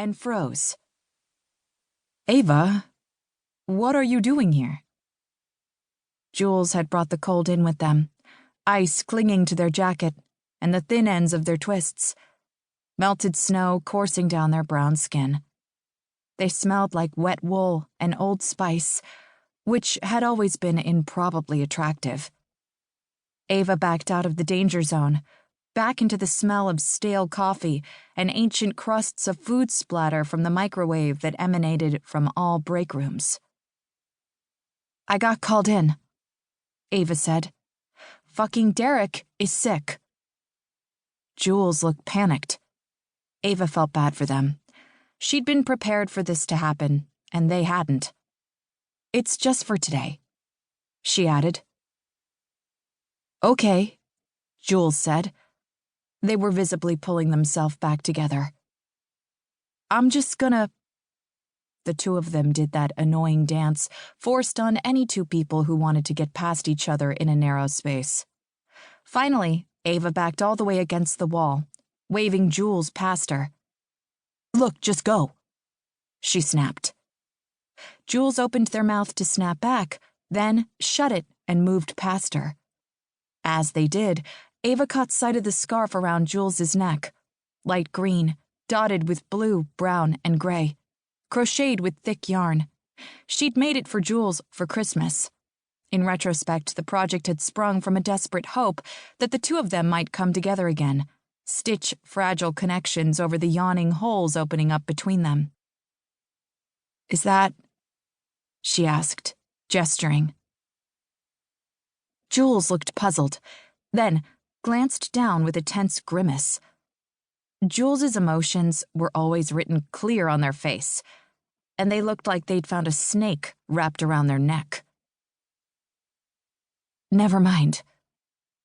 and froze. "Ava, what are you doing here?" Jules had brought the cold in with them, ice clinging to their jacket and the thin ends of their twists, melted snow coursing down their brown skin. They smelled like wet wool and Old Spice, which had always been improbably attractive. Ava backed out of the danger zone, back into the smell of stale coffee and ancient crusts of food splatter from the microwave that emanated from all break rooms. "I got called in," Ava said. "Fucking Derek is sick." Jules looked panicked. Ava felt bad for them. She'd been prepared for this to happen, and they hadn't. "It's just for today," she added. "Okay," Jules said. They were visibly pulling themselves back together. "I'm just gonna—" The two of them did that annoying dance forced on any two people who wanted to get past each other in a narrow space. Finally, Ava backed all the way against the wall, waving Jules past her. "Look, just go," she snapped. Jules opened their mouth to snap back, then shut it and moved past her. As they did, Ava caught sight of the scarf around Jules's neck, light green, dotted with blue, brown, and gray, crocheted with thick yarn. She'd made it for Jules for Christmas. In retrospect, the project had sprung from a desperate hope that the two of them might come together again, stitch fragile connections over the yawning holes opening up between them. "Is that—" she asked, gesturing. Jules looked puzzled, then glanced down with a tense grimace. Jules's emotions were always written clear on their face, and they looked like they'd found a snake wrapped around their neck. "Never mind,"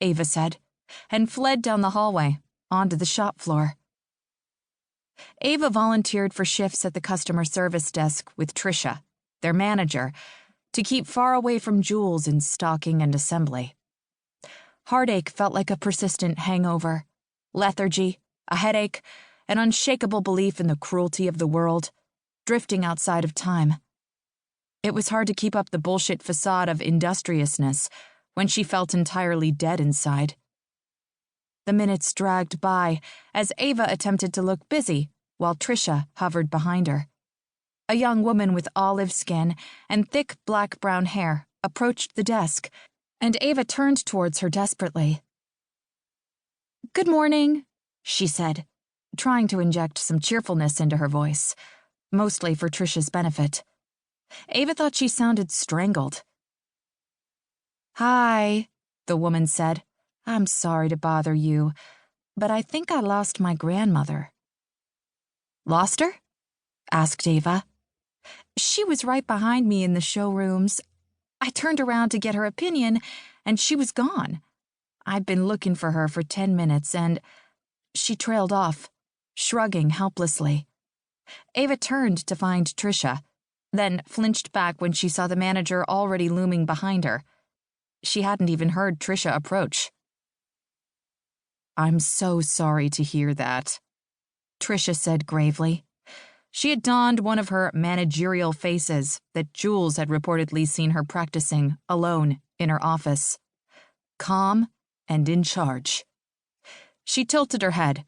Ava said, and fled down the hallway, onto the shop floor. Ava volunteered for shifts at the customer service desk with Trisha, their manager, to keep far away from Jules in stocking and assembly. Heartache felt like a persistent hangover, lethargy, a headache, an unshakable belief in the cruelty of the world, drifting outside of time. It was hard to keep up the bullshit facade of industriousness when she felt entirely dead inside. The minutes dragged by as Ava attempted to look busy while Trisha hovered behind her. A young woman with olive skin and thick black-brown hair approached the desk, and Ava turned towards her desperately. "Good morning," she said, trying to inject some cheerfulness into her voice, mostly for Trisha's benefit. Ava thought she sounded strangled. "Hi," the woman said. "I'm sorry to bother you, but I think I lost my grandmother." "Lost her?" asked Ava. "She was right behind me in the showrooms. I turned around to get her opinion, and she was gone. I'd been looking for her for 10 minutes, and—" She trailed off, shrugging helplessly. Ava turned to find Trisha, then flinched back when she saw the manager already looming behind her. She hadn't even heard Trisha approach. "I'm so sorry to hear that," Trisha said gravely. She had donned one of her managerial faces that Jules had reportedly seen her practicing alone in her office. Calm and in charge. She tilted her head,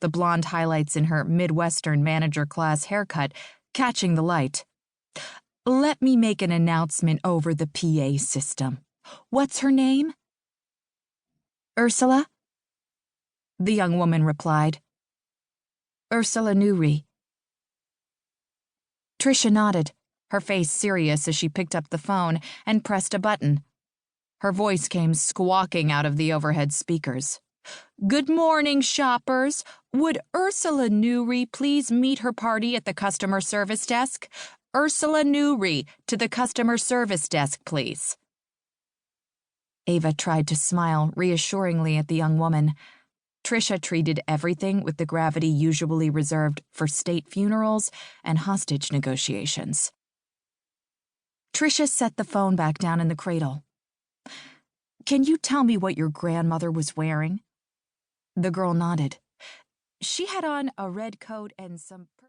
the blonde highlights in her Midwestern manager-class haircut catching the light. "Let me make an announcement over the PA system. What's her name?" "Ursula?" the young woman replied. "Ursula Newry." Trisha nodded, her face serious as she picked up the phone and pressed a button. Her voice came squawking out of the overhead speakers. "Good morning, shoppers. Would Ursula Newry please meet her party at the customer service desk? Ursula Newry, to the customer service desk, please." Ava tried to smile reassuringly at the young woman. Trisha treated everything with the gravity usually reserved for state funerals and hostage negotiations. Trisha set the phone back down in the cradle. "Can you tell me what your grandmother was wearing?" The girl nodded. "She had on a red coat and some